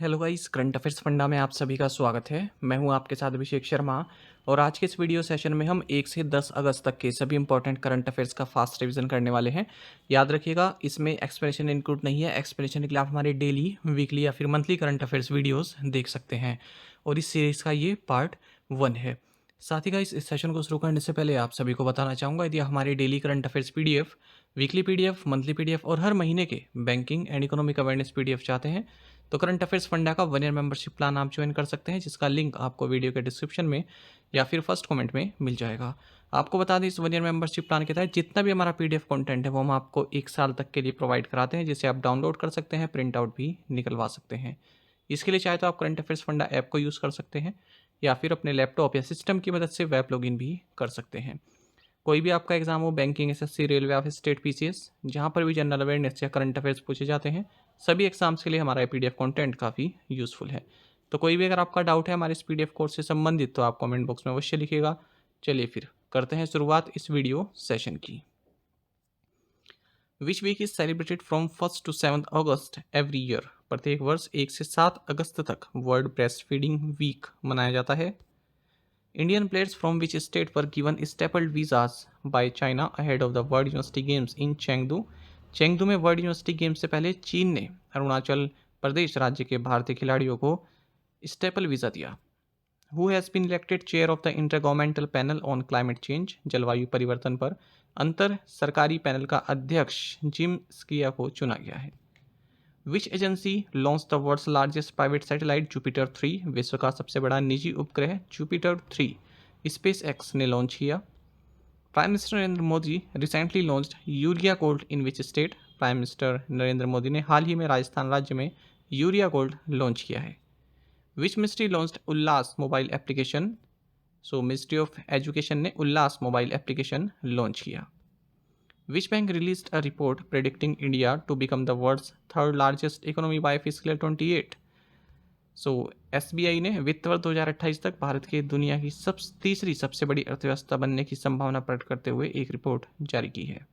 Hello guys, current affairs funda में आप सभी का स्वागत है। मैं हूं आपके साथ अभिषेक शर्मा और आज के इस वीडियो सेशन में हम 1 से 10 अगस्त तक के सभी इंपॉर्टेंट करंट अफेयर्स का फास्ट रिवीजन करने वाले हैं। याद रखिएगा, इसमें एक्सप्लेनेशन इंक्लूड नहीं है। एक्सप्लेनेशन के लिए आप हमारे डेली, वीकली या फिर मंथली करंट अफेयर्स वीडियोस देख सकते हैं और इस सीरीज़ का ये पार्ट 1 है। साथ ही गाइस, इस सेशन को शुरू करने से पहले आप सभी को बताना चाहूँगा, यदि हमारे daily current affairs PDF, weekly PDF, monthly PDF और हर महीने के banking and economic awareness PDF चाहते हैं तो करंट अफेयर्स फंडा का 1 ईयर मेंबरशिप प्लान आप ज्वाइन कर सकते हैं, जिसका लिंक आपको वीडियो के डिस्क्रिप्शन में या फिर फर्स्ट कमेंट में मिल जाएगा। आपको बता दें, इस 1 ईयर मेंबरशिप प्लान के तहत जितना भी हमारा पीडीएफ कंटेंट है वो हम आपको 1 साल तक के लिए प्रोवाइड कराते हैं, जिसे आप डाउनलोड कर सकते हैं, प्रिंट आउट भी निकलवा सकते हैं। इसके लिए चाहे तो आप करंट अफेयर्स फंडा ऐप को यूज़ कर सकते हैं या फिर अपने लैपटॉप या सिस्टम की मदद से वेब लॉगिन भी कर सकते हैं। कोई भी आपका एग्जाम हो, बैंकिंग, एसएससी, रेलवे या फिर स्टेट पीसीएस, जहाँ पर भी जनरल अवेयरनेस या करंट अफेयर्स पूछे जाते हैं, सभी एग्जाम्स के लिए हमारा पीडीएफ कंटेंट काफ़ी यूज़फुल है। तो कोई भी अगर आपका डाउट है हमारे इस पीडीएफ कोर्स से संबंधित तो आप कमेंट बॉक्स में अवश्य लिखिएगा। चलिए फिर करते हैं शुरुआत इस वीडियो सेशन की। Which week is celebrated from 1 to 7 August every year. प्रत्येक वर्ष 1 से 7 अगस्त तक वर्ल्ड ब्रेस्ट फीडिंग वीक मनाया जाता है। Indian players from which state were given stapled visas by China ahead of the World University Games in Chengdu? Chengdu में world university games से पहले चीन ने अरुणाचल प्रदेश राज्य के भारतीय खिलाड़ियों को स्टेपल वीज़ा दिया। Who has been elected chair of the intergovernmental panel on climate change? जलवायु परिवर्तन पर अंतर सरकारी पैनल का अध्यक्ष जिम स्किया को चुना गया है। Which agency launch the world's largest private satellite Jupiter 3? विश्व का सबसे बड़ा निजी उपग्रह जुपिटर 3 स्पेस एक्स ने लॉन्च किया। Prime minister Narendra Modi recently launched urea gold in which state? Prime minister Narendra Modi ने हाल ही में राजस्थान राज्य में यूरिया गोल्ड लॉन्च किया है। Which ministry launched Ullas mobile application? Ministry of education ने उल्लास मोबाइल एप्लीकेशन लॉन्च किया। Which bank released a report predicting India to become the world's third largest economy by fiscal year 28? SBI ने वित्त वर्ष 2028 तक भारत के दुनिया की तीसरी सबसे बड़ी अर्थव्यवस्था बनने की संभावना प्रकट करते हुए एक रिपोर्ट जारी की है।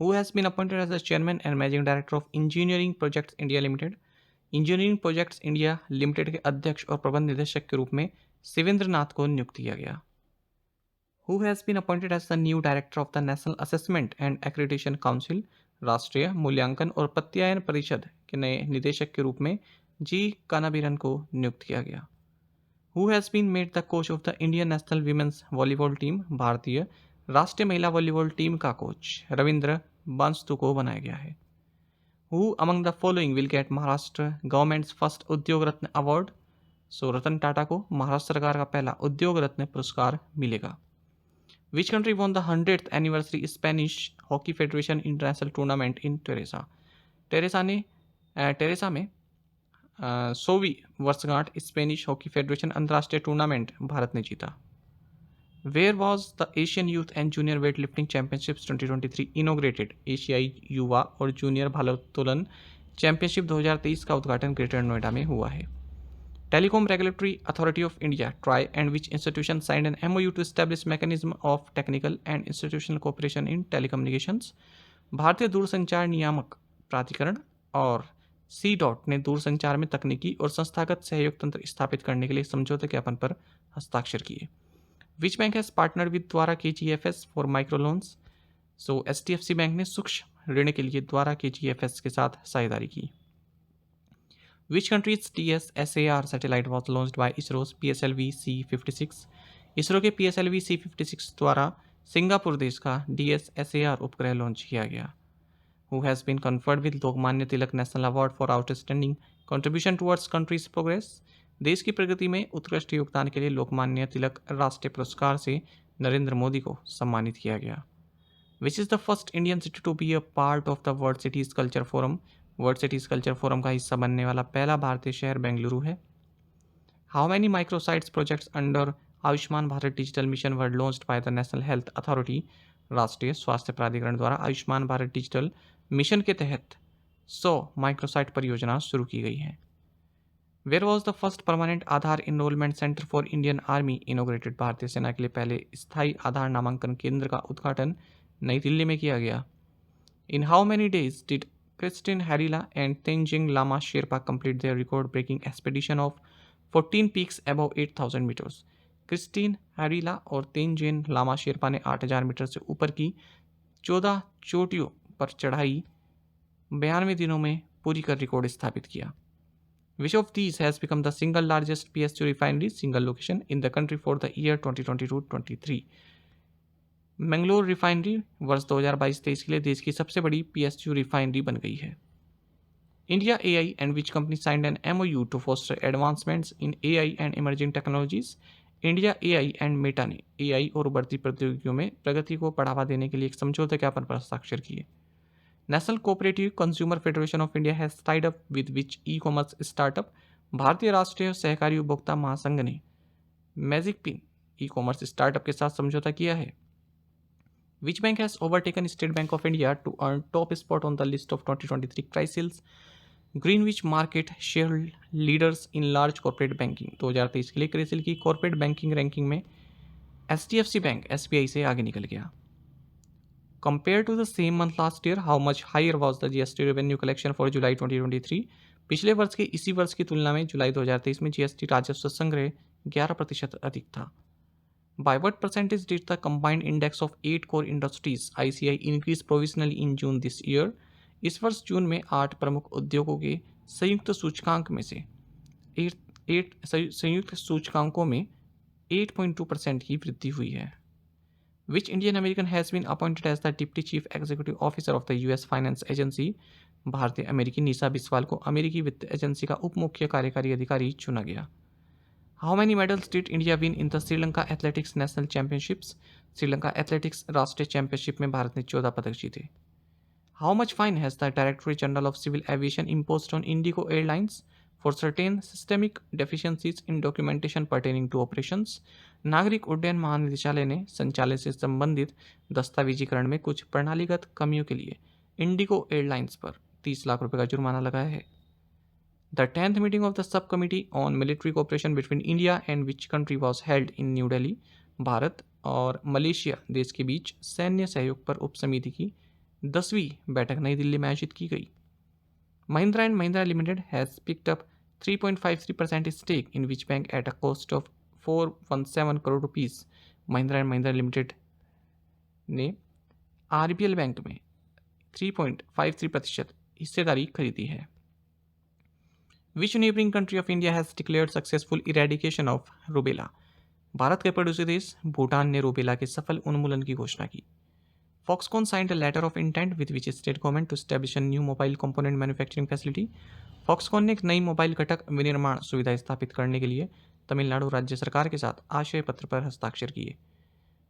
Who has been appointed as the chairman and managing director of Engineering Projects India Limited? Engineering projects India limited के अध्यक्ष और प्रबंध निदेशक के रूप में शिवेंद्र नाथ को नियुक्त किया गया। Who has been appointed as the new director of the National Assessment and Accreditation Council? राष्ट्रीय मूल्यांकन और प्रत्यायन परिषद के नए निदेशक के रूप में जी कानाबीरन को नियुक्त किया गया। Who has been made the coach of the Indian National Women's Volleyball Team? भारतीय राष्ट्रीय महिला वॉलीबॉल टीम का कोच रविंद्र बांस्तु को बनाया गया है। Who among the following will get Maharashtra governments first उद्योग रत्न अवार्ड? रतन टाटा को महाराष्ट्र सरकार का पहला उद्योग रत्न पुरस्कार मिलेगा। Which country won the 100th anniversary Spanish Hockey Federation International Tournament in Teresa? Teresa में 100वीं वर्षगांठ स्पेनिश हॉकी फेडरेशन अंतर्राष्ट्रीय टूर्नामेंट भारत ने जीता। Where was the Asian Youth and Junior Weightlifting Championships 2023 inaugurated? एशियाई युवा और जूनियर भारोत्तोलन चैंपियनशिप 2023 का उद्घाटन ग्रेटर नोएडा में हुआ है। Telecom Regulatory Authority of India (TRAI) and which institution signed an MOU to establish mechanism of technical and institutional cooperation in telecommunications? भारतीय दूरसंचार नियामक प्राधिकरण और CDOT ने दूरसंचार में तकनीकी और संस्थागत सहयोग तंत्र स्थापित करने के लिए समझौते ज्ञापन पर हस्ताक्षर किए। Which bank has partnered with द्वारा KGFS for micro loans? HDFC bank ने सूक्ष्म ऋण के लिए द्वारा KGFS के साथ साझेदारी की। Which country's TSSAR satellite was launched by ISRO's PSLV C56? ISRO के PSLV C56 द्वारा सिंगापुर देश का DSSAR उपग्रह लॉन्च किया गया। Who has been conferred with Lokmanya Tilak national award for outstanding contribution towards countries progress? देश की प्रगति में उत्कृष्ट योगदान के लिए लोकमान्य तिलक राष्ट्रीय पुरस्कार से नरेंद्र मोदी को सम्मानित किया गया। Which is the first Indian city to be a part of the World Cities Culture Forum? World cities culture forum का हिस्सा बनने वाला पहला भारतीय शहर बेंगलुरु है। How many microsites projects under Ayushman Bharat digital mission were launched by the national health authority? राष्ट्रीय स्वास्थ्य प्राधिकरण द्वारा आयुष्मान भारत डिजिटल मिशन के तहत 100 माइक्रोसाइट परियोजना शुरू की गई है। Where was the first permanent Aadhaar enrolment centre for Indian army inaugurated? भारतीय सेना के लिए पहले स्थायी आधार नामांकन केंद्र का उद्घाटन नई दिल्ली में किया गया। In how many days did Christine Harila and Tenzing Lama Sherpa complete their record-breaking expedition of 14 peaks above 8,000 meters. Christine हैरिला और तेंजिन लामा शेरपा ने 8,000 मीटर से ऊपर की 14 चोटियों पर चढ़ाई 92 दिनों में पूरी कर रिकॉर्ड स्थापित किया. Which of these has become the single largest PSU refinery single location in the country for the year 2022-23? Mangalore refinery वर्ष 2022-23 के लिए देश की सबसे बड़ी PSU रिफाइनरी बन गई है. India AI and which company signed an MOU to foster advancements in AI and emerging technologies? India AI and Meta ने AI और उभरती प्रौद्योगिकियों में प्रगति को बढ़ावा देने के लिए एक समझौता ज्ञापन पर हस्ताक्षर किए. National Cooperative Consumer Federation of India has tied up with which e commerce startup? भारतीय राष्ट्रीय सहकारी उपभोक्ता महासंघ ने Magicpin e commerce startup के साथ समझौता किया है. Which bank has overtaken State Bank of India to earn top spot on the list of 2023 Crisil Greenwich market share leaders in large corporate banking? 2023 के लिए क्रिसिल की कॉर्पोरेट बैंकिंग रैंकिंग में HDFC bank SBI से आगे निकल गया. Compared to the same month last year, how much higher was the GST revenue collection for July 2023? पिछले वर्ष के इसी वर्ष की तुलना में जुलाई 2023 में GST राजस्व संग्रह 11% अधिक था. By what percentage did the combined index of 8 core industries ICI increase provisionally in June this year? इस वर्ष जून में 8 प्रमुख उद्योगों के संयुक्त सूचकांक में से 8 संयुक्त सूचकांकों में 8.2% की वृद्धि हुई है. Which Indian American has been appointed as the Deputy Chief Executive Officer of the US Finance Agency? भारतीय अमेरिकी निशा बिस्वाल को अमेरिकी वित्त एजेंसी का उप मुख्य कार्यकारी अधिकारी चुना गया. How many medals did India win in the Sri Lanka athletics national championships? Sri Lanka athletics राष्ट्रीय चैंपियनशिप में भारत ने 14 पदक जीते. How much fine has the Directorate General of Civil Aviation imposed on Indigo Airlines for certain systemic deficiencies in documentation pertaining to operations? नागरिक उड्डयन महानिदेशालय ने संचालन से संबंधित दस्तावेजीकरण में कुछ प्रणालीगत कमियों के लिए इंडिगो एयरलाइंस पर 30 लाख रुपए का जुर्माना लगाया है. The 10th meeting of the subcommittee on military cooperation between India and which country was held in New Delhi? Bharat और मलेशिया देश के बीच सैन्य सहयोग पर उपसमिति की 10वीं बैठक नई दिल्ली में आयोजित की गई. Mahindra and Mahindra Limited has picked up 3.53% stake in which bank at a cost of 417 crore rupees. Mahindra and Mahindra Limited ने RBL बैंक में 3.53% हिस्सेदारी खरीदी है. Which neighbouring country of India has declared successful eradication of rubella? Bharat के पड़ोसी देश भूटान ने रूबेला के सफल उन्मूलन की घोषणा की. Foxconn signed a letter of intent with which state government to establish a new mobile component manufacturing facility? Foxconn ने एक नई मोबाइल घटक विनिर्माण सुविधा स्थापित करने के लिए तमिलनाडु राज्य सरकार के साथ आशय पत्र पर हस्ताक्षर किए.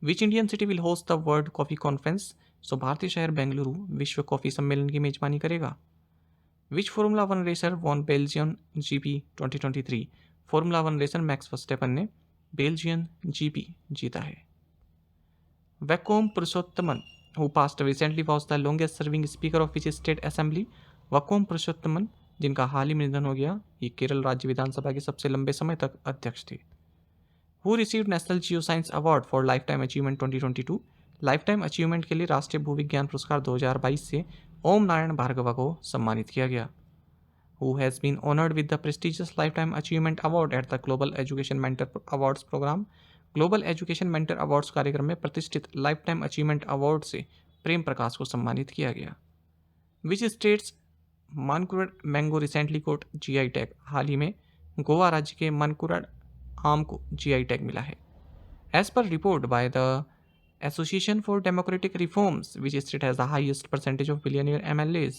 Which Indian city will host the World Coffee Conference? भारतीय शहर बेंगलुरु विश्व कॉफी सम्मेलन की मेजबानी करेगा. Which Formula 1 racer won Belgian GP 2023? Formula 1 racer max Verstappen ने बेल्जियन GP जीता है. Vaikom पुरुषोत्तमन who passed recently was the longest serving speaker of which state assembly? वकोम पुरुषोत्तमन जिनका हाल ही में निधन हो गया, ये केरल राज्य विधानसभा के सबसे लंबे समय तक अध्यक्ष थे. Who received National Geoscience Award for Lifetime Achievement 2022? Lifetime achievement के लिए राष्ट्रीय भूविज्ञान पुरस्कार 2022 से ओम नारायण भार्गवा को सम्मानित किया गया. Who has been honored with the prestigious Lifetime Achievement Award at the Global Education Mentor Awards program? Global education mentor awards कार्यक्रम में प्रतिष्ठित लाइफटाइम अचीवमेंट अवार्ड से प्रेम प्रकाश को सम्मानित किया गया. Which states Mankurad mango recently got GI टैग? हाल ही में गोवा राज्य के मानकुरड आम को GI टैग मिला है. As per report by the Association for Democratic Reforms which state has the highest percentage of billionaire MLAs?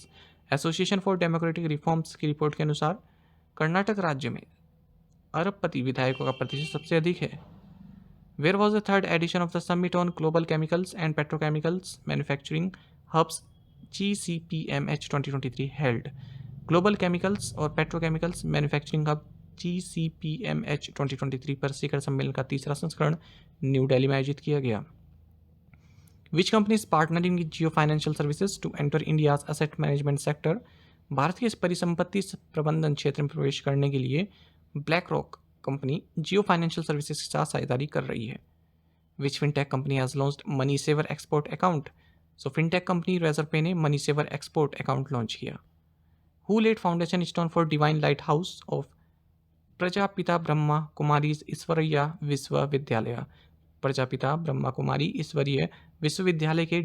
Association for Democratic Reforms की रिपोर्ट के अनुसार कर्नाटक राज्य में अरबपति विधायकों का प्रतिशत सबसे अधिक है. Where was the third edition of the Summit on Global Chemicals and Petrochemicals Manufacturing Hubs GCPMH 2023 held? Global Chemicals और Petrochemicals Manufacturing Hub GCPMH 2023 पर शिखर सम्मेलन का तीसरा संस्करण न्यू दिल्ली में आयोजित किया गया. Which company is partnering with Jio Financial Services to enter India's asset management sector? Bharat के परिसंपत्ति प्रबंधन क्षेत्र में प्रवेश करने के लिए BlackRock company Jio financial services के साथ साझेदारी कर रही है. Which fintech company has launched money saver export account? So fintech company Razorpay ने money saver export account launch किया। Who laid foundation stone for divine light house of Prajapita Brahma Kumari ईश्वरीय विश्वविद्यालय। प्रजापिता ब्रह्मा कुमारी ईश्वरीय विश्वविद्यालय के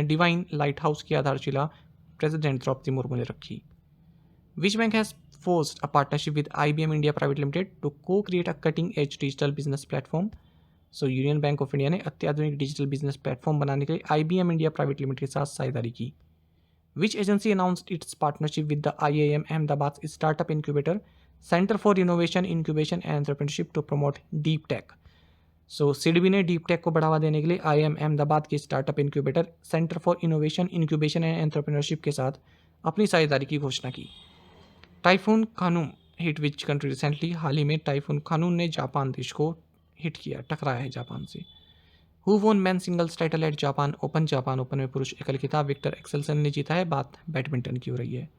डिवाइन लाइट हाउस की आधारशिला प्रेसिडेंट द्रौपदी मुर्मू ने रखी। विच bank has forged a partnership with IBM India Private Limited to co-create a cutting-edge digital business platform? So union bank of India ने अत्याधुनिक डिजिटल बिजनेस प्लेटफॉर्म बनाने के लिए IBM इंडिया प्राइवेट लिमिटेड के साथ साझेदारी की। Which agency announced its partnership with the IIM Ahmedabad startup incubator centre for innovation incubation and entrepreneurship to promote deep tech. So SIDBI ने डीप टेक को बढ़ावा देने के लिए IIM अहमदाबाद के startup incubator centre for innovation incubation and entrepreneurship के साथ अपनी साझेदारी की घोषणा की। Typhoon Khanun hit which country recently. हाल ही में टाइफून खानून ने जापान देश को हिट किया, टकराया है जापान से। हु वोन man singles title at Japan open. Japan open में पुरुष एकल खिताब विक्टर एक्सेल्सन ने जीता है। बात बैडमिंटन की हो रही है।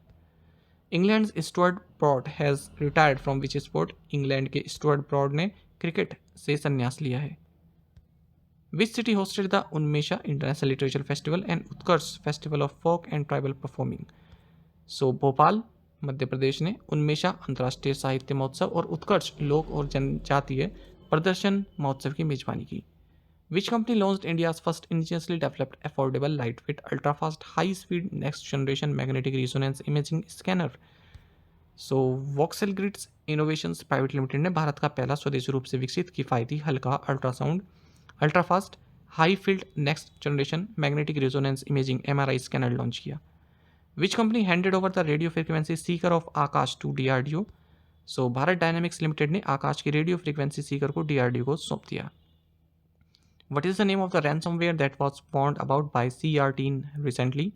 England Stuart Broad has retired from which sport. England के स्टुअर्ट ब्रॉड ने क्रिकेट से संन्यास लिया है। Which city hosted the Unmesha international literature festival and Utkarsh festival of folk and tribal performing. So Bhopal Madhya Pradesh ने उन्मेषा अंतर्राष्ट्रीय साहित्य महोत्सव और उत्कर्ष लोक और जनजातीय प्रदर्शन महोत्सव की मेजबानी की। Which company launched India's first indigenously developed affordable lightweight ultrafast high speed next generation magnetic resonance imaging scanner. So voxel grids innovations private limited ने भारत का पहला स्वदेशी रूप से विकसित किफायती हल्का ultrasound ultrafast high field next generation magnetic resonance imaging MRI scanner launch किया। Which company handed over the radio frequency seeker of Akash to DRDO। So Bharat dynamics limited ने आकाश की रेडियो फ्रिक्वेंसी सीकर को DRDO को सौंप दिया। What is the name of the ransomware that was found about by CRT recently.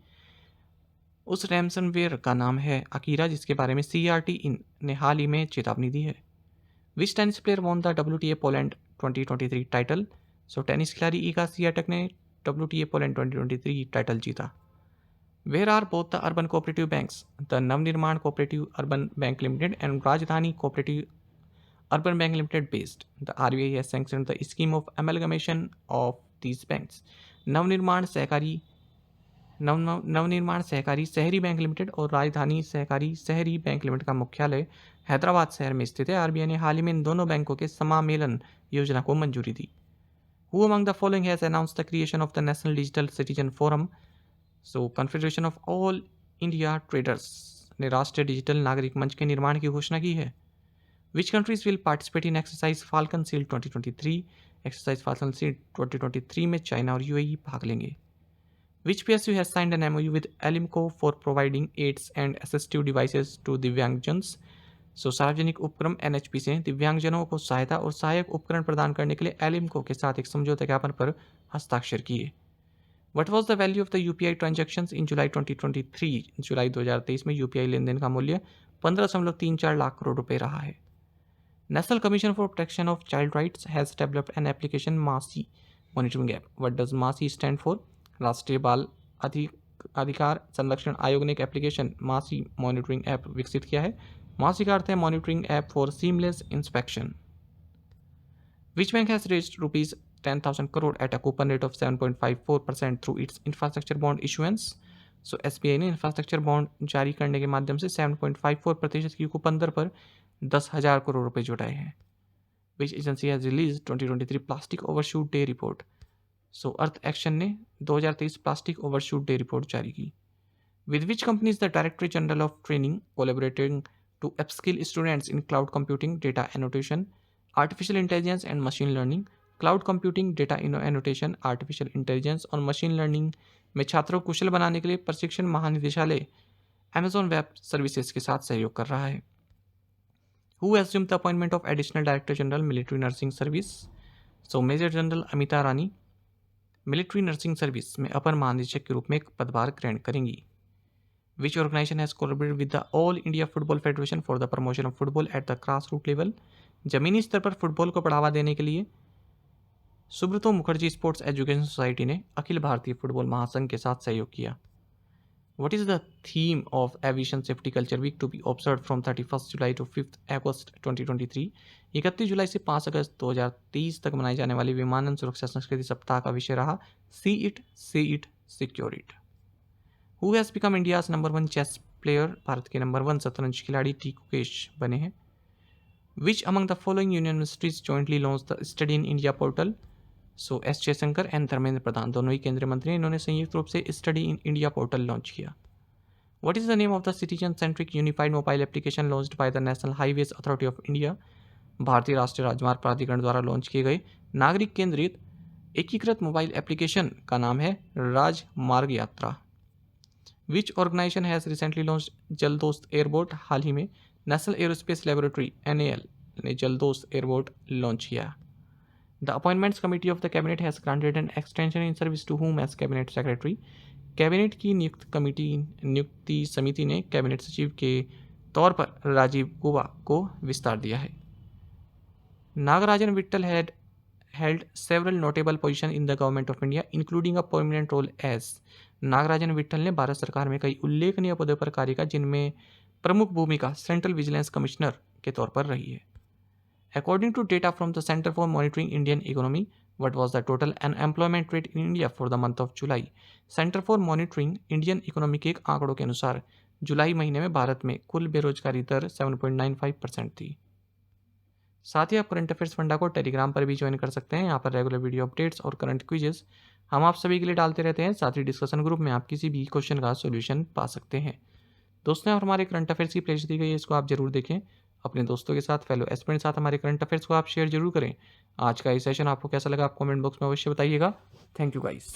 उस ransomware का नाम है अकीरा, जिसके बारे में CRT ने हाल ही में चेतावनी दी है। Which tennis player won the WTA Poland 2023 title. So tennis खिलाड़ी ईगा स्वियाटेक ने WTA पोलैंड 2023 टाइटल जीता। Where are both the urban cooperative banks, the Navnirman Cooperative Urban Bank Limited and Rajdhani Cooperative Urban Bank Limited based? The RBI has sanctioned the scheme of amalgamation of these banks. Navnirman सहकारी शहरी bank limited और राजधानी सहकारी शहरी bank limited का मुख्यालय हैदराबाद शहर में स्थित है। RBI ने हाल ही में इन दोनों बैंकों के समामेलन योजना को मंजूरी दी। Who among the following has announced the creation of the National Digital Citizen Forum? So confederation of all India traders ने राष्ट्रीय डिजिटल नागरिक मंच के निर्माण की घोषणा की है। Which countries will participate in exercise Falcon Seal 2023। Exercise Falcon Seal 2023 में चाइना और UAE भाग लेंगे। Which PSU has signed an MOU with ALIMCO for providing aids and assistive devices to दिव्यांगजन्स। सो सार्वजनिक उपक्रम NHPC ने दिव्यांगजनों को सहायता और सहायक उपकरण प्रदान करने के लिए एलिमको के साथ एक समझौता ज्ञापन पर हस्ताक्षर किए। What was the value of the UPI transactions in July 2023? जुलाई 2023 में UPI लेनदेन का मूल्य 15.34 लाख करोड़ रुपए रहा है। National commission for protection of child rights has developed an application मासी मॉनिटरिंग ऐप। व्हाट डज मासी स्टैंड फॉर? राष्ट्रीय बाल अधिकार संरक्षण आयोग ने एक एप्लीकेशन मासी मॉनिटरिंग ऐप विकसित किया है। मासी का अर्थ है monitoring app for seamless inspection. Which bank has raised rupees 10,000 crore at a coupon rate of 7.54% through its infrastructure bond issuance? So SBI ने इंफ्रास्ट्रक्चर बॉन्ड जारी करने के माध्यम से 7.54% की कूपन दर पर 10,000 करोड़ रुपए जुटाए हैं। Which agency has release 2023 plastic overshoot day report. So Earth Action ने 2023 प्लास्टिक ओवरशूट डे रिपोर्ट जारी की। With which company is the director general of training collaborating to upskill students in cloud computing, data annotation, artificial intelligence and machine learning. Cloud computing, data annotation, artificial intelligence और machine learning में छात्रों को कुशल बनाने के लिए प्रशिक्षण महानिदेशालय Amazon web services के साथ सहयोग कर रहा है। Who assumed the appointment of additional director general military nursing service. So major general Amita Rani military nursing service में अपर महानिदेशक के रूप में एक पदभार ग्रहण करेंगी। Which organisation has collaborated with the all India football federation for the promotion of football at the grass root level. जमीनी स्तर पर फुटबॉल को बढ़ावा देने के लिए Subroto Mukherjee sports education society ने अखिल भारतीय फुटबॉल महासंघ के साथ सहयोग किया। What is the theme of Aviation Safety Culture Week to be observed from 31st July to 5th August 2023? 31 जुलाई से 5 अगस्त 2023 तक मनाई जाने वाली विमानन सुरक्षा संस्कृति सप्ताह का विषय रहा see it secure it. Who has become India's number 1 chess player? Bharat के नंबर 1 शतरंज खिलाड़ी टी गुकेश बने हैं। Which among the following universities jointly launch the study in India portal? So S Jaishankar and Dharmendra Pradhan दोनों ही केंद्रीय मंत्री हैं, इन्होंने संयुक्त रूप से study in India portal launch किया। What is the name of the citizen-centric unified mobile application launched by the National Highways Authority of India? भारतीय राष्ट्रीय राजमार्ग प्राधिकरण द्वारा लॉन्च किए गए नागरिक केंद्रित एकीकृत मोबाइल एप्लीकेशन का नाम है राजमार्ग यात्रा। Which organisation has recently launch Jaldost airboat? हाल ही में नेशनल एरोस्पेस लेबोरेटरी NAL ने जलदोस्त एयरबोट लॉन्च किया। The appointments committee of the cabinet has granted an extension in service to whom as cabinet secretary? Cabinet की नियुक्ति समिति ने कैबिनेट सचिव के तौर पर राजीव गुबा को विस्तार दिया है। Nagarajan Vittal had held several notable position in the government of India including a permanent role as. Nagarajan Vittal ने भारत सरकार में कई उल्लेखनीय पदों पर कार्य किया, जिनमें प्रमुख भूमिका सेंट्रल विजिलेंस कमिश्नर के तौर पर रही है। According to data from the Center for Monitoring Indian Economy, what was the total unemployment rate in India for the month of July? Center for Monitoring Indian Economy के एक आंकड़ों के अनुसार जुलाई महीने में भारत में कुल बेरोजगारी दर 7.95% थी। साथ ही आप करंट अफेयर्स फंडा को टेलीग्राम पर भी ज्वाइन कर सकते हैं। यहाँ पर रेगुलर वीडियो अपडेट्स और करंट क्विजेस हम आप सभी के लिए डालते रहते हैं। साथ ही डिस्कशन ग्रुप में आप किसी भी क्वेश्चन का सोल्यूशन पा सकते हैं। दोस्तों, और हमारे करंट अफेयर्स की प्लेलिस्ट दी गई है, इसको आप जरूर देखें। अपने दोस्तों के साथ, फेलो एस्पिरेंट के साथ हमारे करंट अफेयर्स को आप शेयर जरूर करें। आज का ये सेशन आपको कैसा लगा आप कमेंट बॉक्स में अवश्य बताइएगा। Thank you guys.